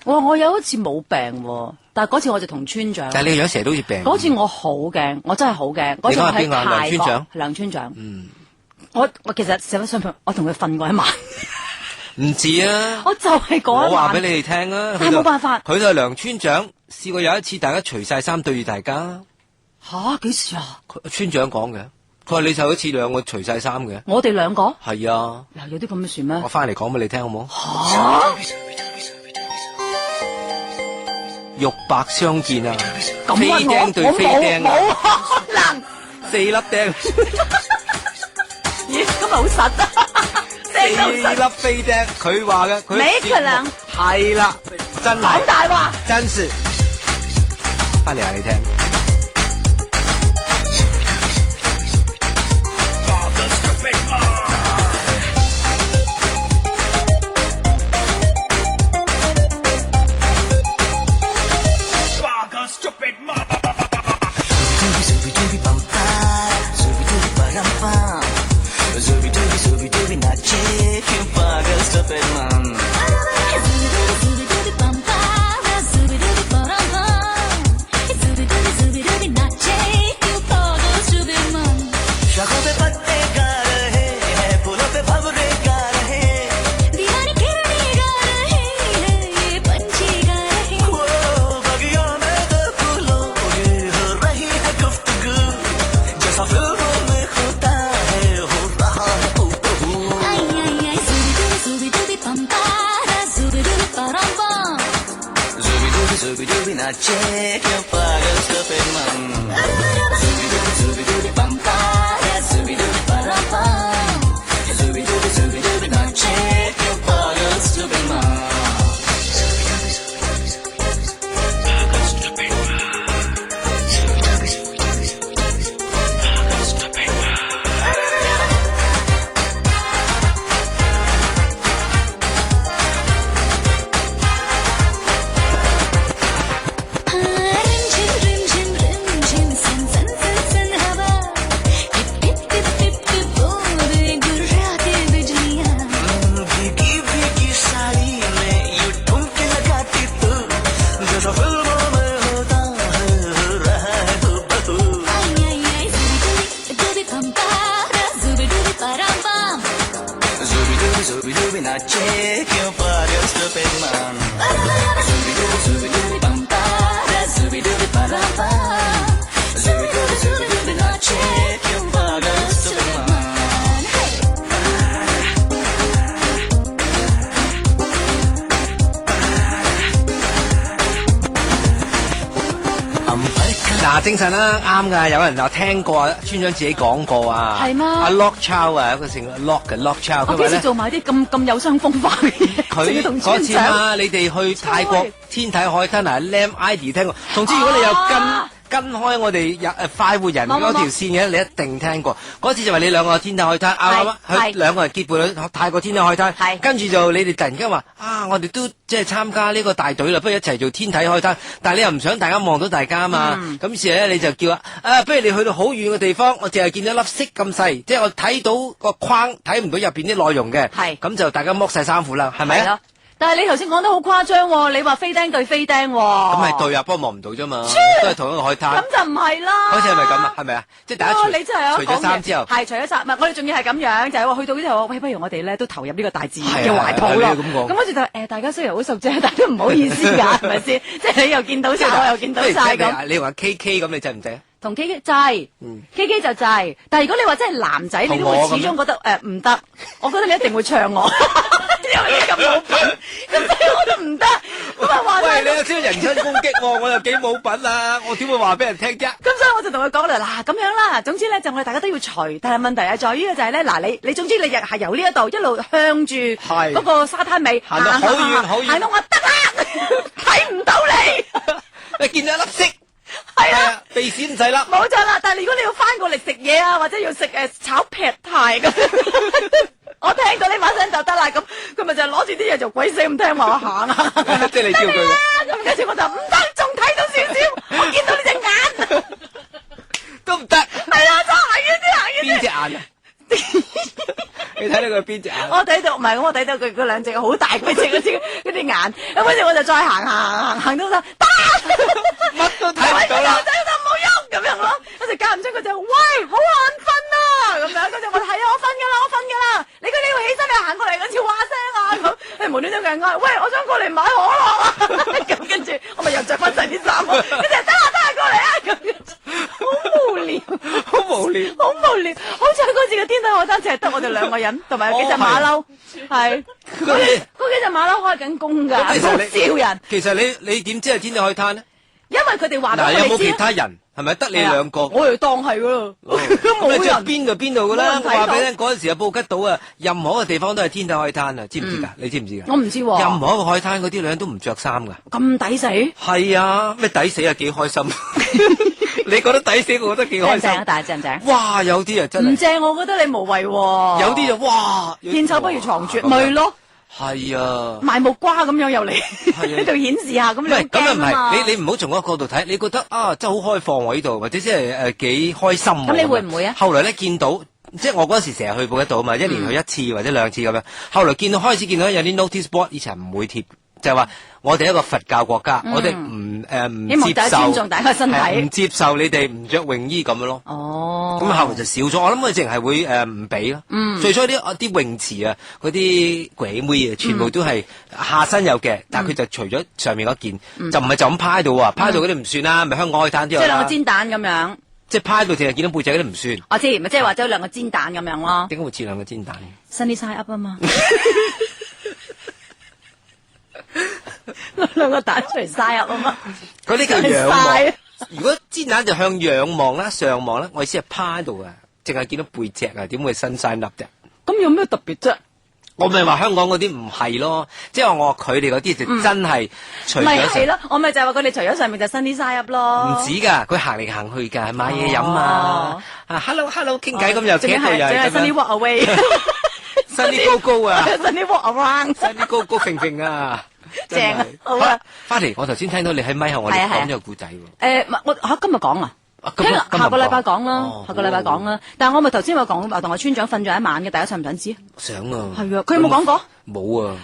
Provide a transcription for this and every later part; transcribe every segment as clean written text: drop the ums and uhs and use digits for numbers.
我有一次冇病喎，但係嗰次我就同村長。但係你個樣成日都好似病。嗰次我好驚，我真係好驚。嗰次我喺泰國，梁村長。我其實實質上我同佢瞓過一晚。唔似啊！我就係嗰一晚。我話俾你哋聽啊，但係冇辦法。佢就係梁村長，試過有一次大家除晒衫對住大家。吓？幾時啊？村長講嘅，佢話你就好似兩個除晒衫嘅。我哋兩個？係啊。嗱，有啲咁嘅事咩？我翻嚟講俾你聽好冇？吓？玉白相見啊！飛釘對飛釘啊！冇可能，4粒釘。咦，今日好實啊！4粒飛釘，佢話嘅，佢沒可能。係啦，真係。講大話。真是。翻嚟話你聽。精神啦，啱噶，有人有聽過啊，村長自己講過啊，係嗎？阿 Lock Chow 啊，一個姓 Lock 嘅 Lock Chow，我幾時做埋啲咁有傷風化嘅嘢？佢嗰次啊，你哋去泰國天體海灘啊 ，Lam ID 聽過，總之如果你有跟開我哋快活人嗰條線嘅，你一定聽過。嗰次就話你兩個天體海灘，啱啱去兩個人結伴去泰國天體海灘，跟住就你哋突然間話啊，我哋都即係參加呢個大隊啦，不如一齊做天體海灘。但係你又唔想大家望到大家嘛，咁於是咧你就叫不如你去到好遠嘅地方，我淨係見到粒色咁細，即係我睇到個框，睇唔到入邊啲內容嘅，咁就大家剝晒衫褲啦，係咪啊？但係你頭先講得好誇張喎，你話飛釘對飛釘喎。咁係對啊，不過望唔到啫嘛，都係同一個海灘。咁就唔係啦。好似係咪咁啊？係咪啊？即係大家除咗衫之後，係除咗衫，唔係我哋仲要係咁樣，就係話去到呢度，喂，不如我哋咧都投入呢個大自然嘅懷抱咯。咁好似就大家雖然好熟啫，但係都唔好意思㗎，係咪先？即係你又見到晒，我又見到晒咁。你話 KK 咁，你制唔制啊？同 KK 制，KK 就制。但係如果你話真係男仔，你都會始終覺得唔得。我覺得你一定會唱我。因為你咁冇品，咁所以我都唔得。咁啊話喂，你有少少人身攻擊喎，我又幾冇品啊！我點會話俾人聽啫？咁所以我就同佢講啦，嗱咁樣啦，總之咧就我哋大家都要除，但係問題係在於嘅就係咧，嗱你總之你日係由呢一度一路向住嗰個沙灘尾行到好遠好遠，行到我得啦，睇唔到你，你見到一粒色。係啊，鼻屎唔使啦，冇錯啦。但係如果你要翻過嚟食嘢啊，或者要食炒劈泰咁，我聽到呢把聲就得啦。咁佢咪就攞住啲嘢就鬼死咁聽話我行啊。即係你叫佢。咁跟住我就唔得，仲睇到少少，我見到呢隻眼都唔得。係啊，真係行遠啲，行遠啲。邊隻眼啊？你睇到佢邊隻眼？我睇到唔係，我睇到佢嗰兩隻好大嗰隻嗰啲眼，咁跟住我就再行到就得，乜都睇唔到啦。唔好喐咁樣咯，跟住間唔中佢就喂好眼瞓啊咁樣，跟住我係啊我瞓㗎啦，你要起身你行過嚟嗰次話聲啊咁，無端端佢嗌喂我想過嚟買可樂啊，咁跟住我咪又着翻晒啲衫，跟住得過嚟啊咁，好無聊，好無聊，好似嗰次嘅天體海灘淨係得我哋兩個人，同埋有幾隻馬騮，係嗰幾隻馬騮開緊工㗎，好笑人。其實你點知係天體海灘咧？因為佢哋話俾我嗱，有冇其哋知。他人？係咪得你兩個？我哋當係噶咯，都冇咁即係人。邊就邊度噶啦。冇人睇到我話俾你聽，嗰陣時啊，布吉島啊，任何一個地方都係天體海灘啊，知唔知㗎？你知唔知㗎？我唔知喎。任何一個海灘嗰啲女人都唔着衫㗎。咁抵死？係啊，咩抵死啊？幾開心！你覺得抵死，我覺得幾開心。正啊，但係正唔正？哇，有啲啊真係。唔正，我覺得你無謂喎。有啲就哇，見醜不如藏拙，咪咯。係啊，賣木瓜咁樣又嚟喺度顯示下，咁你好咁又唔驚啊嘛。係，你唔好從嗰個角度睇，你覺得啊，真係好開放喎呢度，或者即係幾開心喎。咁你會唔會啊？後來咧見到，即係我嗰時成日去布吉島啊嘛，一年去一次或者兩次咁樣。後來開始見到有啲 notice board 以前唔會貼，就係話我哋一個佛教國家，我哋唔接受，尊重大家身體，唔接受你哋唔着泳衣咁樣咯。哦，咁後來就少咗，我諗佢淨係會唔俾咯。最初啲泳池啊，嗰啲鬼妹啊，全部都係下身有嘅，但係佢就除咗上面嗰件，就唔係就咁趴喺度啊，趴喺度嗰啲唔算啦，咪香港海灘啲即係兩個煎蛋咁樣。即係趴喺度淨係見到背脊嗰啲唔算。我知，咪即係話咗兩個煎蛋咁樣咯。點解會似兩個煎蛋？Sunny side up 啊嘛。兩個蛋出嚟晒入啊嘛，嗰啲叫仰望。如果煎蛋就向仰望啦，上望啦，我意思係趴喺度啊，淨係見到背脊啊，點會伸晒粒啫？咁有咩特別啫？我咪話香港嗰啲唔係咯，即係話我話佢哋嗰啲就真係除咗。咪係咯，我咪就係話佢哋除咗上面就伸啲晒入咯。唔止㗎，佢行嚟行去㗎，買嘢飲啊，hello 傾偈咁又企喺度又係咁樣。伸啲 walk away，伸啲高高啊，伸啲 walk around，伸啲高平平啊。正啊，好啊！翻嚟，我頭先聽到你喺咪後，我哋講咗個故仔喎。我今日講啊，下個禮拜講啦，下個禮拜講啦。但係我咪頭先話講話同我村長瞓咗一晚嘅，大家想唔想知？想啊！係啊，佢有冇講過？冇啊！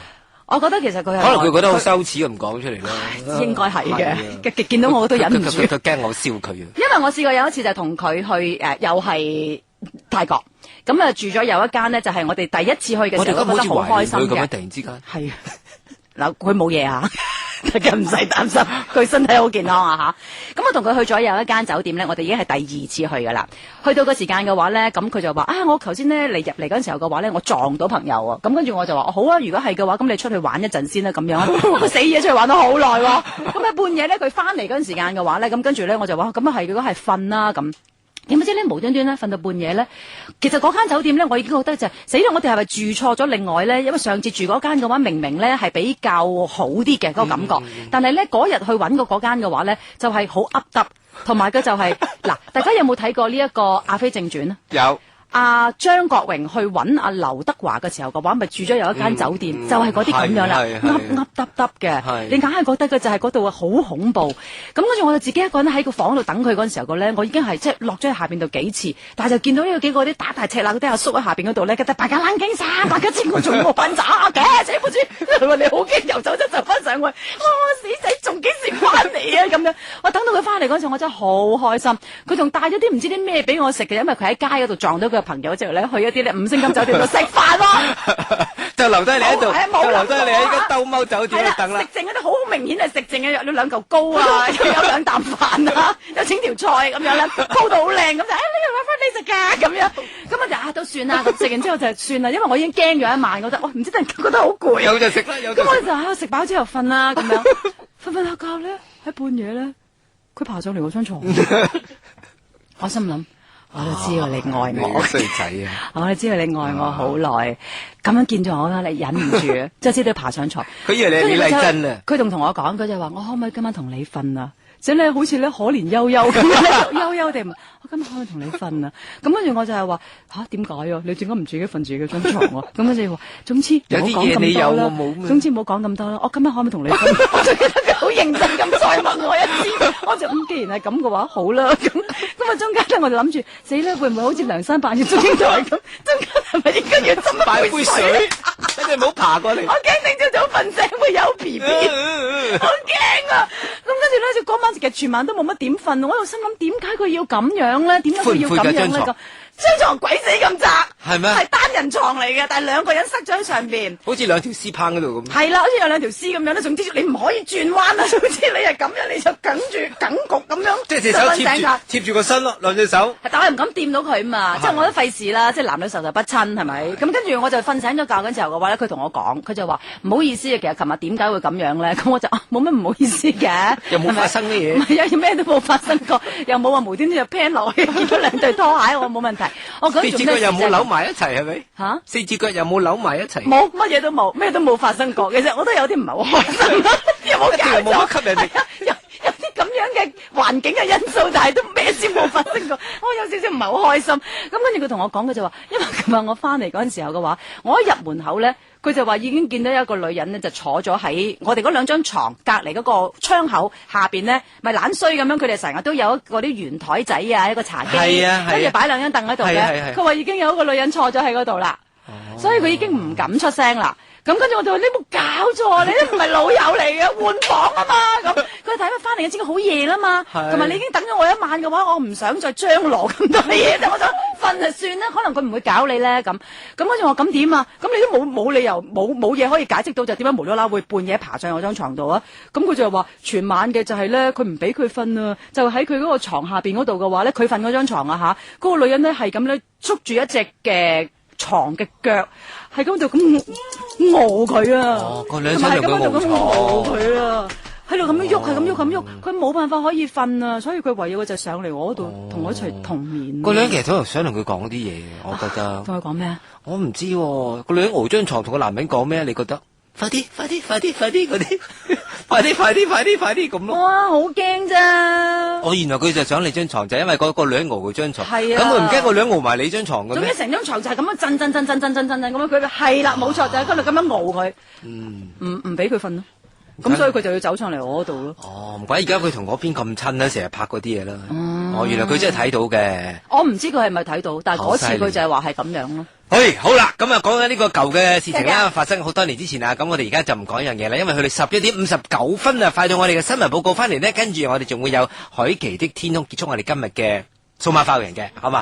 我覺得其實佢可能佢覺得好羞恥，唔講出嚟啦。應該係嘅，見到我都忍唔住。佢驚我笑佢啊！因為我試過有一次就同佢去又係泰國，咁啊住咗有一間呢，就係我哋第一次去嘅時候，覺得好開心嘅。咁樣突然之間係。嗱，佢冇嘢啊，大家唔使擔心，佢身體好健康啊吓。咁我同佢去咗有一間酒店咧，我哋已經係第二次去噶啦。去到個時間嘅話咧，咁佢就話我頭先咧嚟入嚟嗰陣時候嘅話咧，我撞到朋友啊。咁跟住我就話好啊，如果係嘅話，咁你出去玩一陣先啦，咁樣。佢死嘢出去玩咗好耐喎。咁喺半夜咧，佢翻嚟嗰陣時間嘅話咧，咁跟住咧我就話咁啊係，如果係瞓啦咁。點不知咧無端端咧瞓到半夜咧，其實嗰間酒店咧我已經覺得就死啦！我哋係咪住錯咗？另外咧，因為上次住嗰間嘅話，明明咧係比較好啲嘅嗰個感覺，但係咧嗰日去揾過嗰間嘅話咧，就係好噏耷，同埋佢就係嗱，大家有冇睇過呢一個《阿飛正傳》啊？有。阿張國榮去揾阿劉德華嘅時候嘅話，咪住咗有一間酒店，就係嗰啲咁樣啦，噏耷耷嘅，你硬係覺得佢就係嗰度好恐怖。咁跟住我就自己一個人喺個房度等佢嗰陣時候嘅咧，我已經係即係落咗喺下邊度幾次，但係就見到呢個幾個啲大赤辣嗰啲阿叔喺下邊嗰度咧，大家冷靜晒，大家知我仲冇瞓渣嘅，扯不住，佢話你好驚又走就翻上去，我死仔仲幾時翻嚟啊咁樣，我等到佢翻嚟嗰陣時，我真係好開心，佢仲帶咗啲唔知啲咩俾我食嘅，因為佢喺街嗰度撞到佢朋友之後咧，去一啲咧5星級酒店度食飯咯，就留低你喺度，就留低你喺個兜踎酒店度等啦。食剩嗰啲好明顯係食剩嘅，有兩嚿糕啊，又有兩啖飯啊，又整條菜咁樣咧，鋪到好靚咁就，呢個攞翻你食㗎咁樣，咁我就都算啦，咁食完之後就算啦，因為我已經驚咗一晚，覺得唔知突然間覺得好攰，有就食啦，有就食。咁我就喺度食飽之後瞓啦，咁樣瞓下覺咧，喺半夜咧，佢爬上嚟我張床，我心諗。我都知道你愛我，衰仔啊！我都知道你愛我好耐，咁樣見咗我啦，你忍唔住，即係知道爬上床。佢以為你係李麗珍啊！佢仲同我講，佢就話：我可唔可以今晚同你瞓啊？即係咧，好似咧可憐悠悠咁樣，悠悠地問我今晚可唔可以同你瞓啊？咁跟住我就係話點解啊？你點解唔自己瞓自己張床啊？咁跟住話，總之有啲嘢你有我冇，總之唔好講咁多啦。我今晚可唔可以同你瞓？我就記得佢好認真咁再問我一次，我就既然係咁嘅話，好啦咁啊中間咧我就諗住死啦，會唔會好似梁山伯與祝英台咁中間？係咪應該要斟擺杯杯水，等佢唔好爬過嚟。我驚聽朝早瞓醒會有 B B，好驚啊！咁跟住咧，就嗰晚其實全晚都冇乜點瞓，我喺度心諗點解佢要咁樣咧？點解佢要咁樣咧？張床鬼死咁窄，係咩？係單人床嚟嘅，但係兩個人塞咗喺上邊，好似兩條絲棚嗰度咁。係啦，好似有兩條絲咁樣咧。總之你唔可以轉彎啊！總之你係咁樣，你就梗焗咁樣，即係隻手貼住個身咯，兩隻手。但我又唔敢掂到佢嘛，即係我都費事啦，即係男女授受不親係咪？咁跟住我就瞓醒咗覺嗰陣時候嘅話咧，佢同我講，佢就話唔好意思啊，其實琴日點解會咁樣咧？咁我就冇乜唔好意思嘅，又冇發生咩嘢，唔係啊，咩都冇發生過，又冇話無端端就 pan 落去，見到兩對拖鞋，我冇問題。我講四隻腳又冇扭埋一齊係咪？嚇，四隻腳又冇扭埋一齊。冇，乜嘢都冇，咩都冇發生過。其實我都有啲唔係好開心，有冇搞錯？冇乜吸引力。有啲咁樣嘅環境嘅因素，但係都咩先冇發生過。我有少少唔係好開心。咁跟住佢同我講，佢就話，因為琴日我翻嚟嗰陣時候嘅話，我一入門口咧，佢就話已經見到有一個女人咧，就坐咗喺我哋嗰兩張床隔離嗰個窗口下邊咧，咪懶衰咁樣。佢哋成日都有嗰啲圓台仔啊，一個茶几，跟住擺兩張凳喺度嘅。佢話已經有一個女人坐咗喺嗰度啦，所以佢已經唔敢出聲啦。咁跟住我就話你冇搞錯，你都唔係老友嚟嘅，換房啊嘛。咁佢睇翻翻嚟嘅，知好夜啦嘛，同埋你已經等咗我一晚嘅話，我唔想再張羅咁多嘢，我想瞓就算啦。可能佢唔會搞你咧咁。咁跟住我咁點啊？咁你都冇理由冇嘢可以解釋到，就點解無啦啦會半夜爬上我張床度啊？咁佢就話全晚嘅就係咧，佢唔俾佢瞓啊，就喺佢嗰個床下邊嗰度嘅話咧，佢瞓嗰張床啊嚇，嗰個女人咧係咁咧捉住一隻嘅床嘅腳，喺嗰度咁熬佢啊！哦，個女仔同佢熬佢啊，喺度咁樣喐，係咁喐咁喐，佢冇辦法可以瞓啊，所以佢唯有就上嚟我嗰度同我一齊同眠。個女人其實都想同佢講啲嘢，我覺得。同佢講咩啊？我唔知喎，個女人熬張床同個男人講咩？你覺得？快啲嗰啲，快啲咁咯。哇，好驚咋！原來佢就想你張床，就因為嗰個女人熬佢張床。係啊。咁佢唔驚個女人熬埋你張床嘅咩？總之成張床就係咁樣震咁樣，佢係啦，冇錯，就係嗰度咁樣熬佢。唔俾佢瞓咯。咁所以佢就要走上嚟我嗰度咯。唔怪而家佢同嗰邊咁親啦，成日拍嗰啲嘢啦。原來佢真係睇到嘅。我唔知佢係咪睇到，但係嗰次佢就係話係咁樣咯。好啦，咁啊講緊呢個舊嘅事情啦，發生好多年之前啊，咁我哋而家就唔講一樣嘢啦，因為佢哋11:59啊，快到我哋嘅新聞報告翻嚟呢，跟住我哋仲會有海琪的天空結束我哋今日嘅數碼化人嘅，好嘛？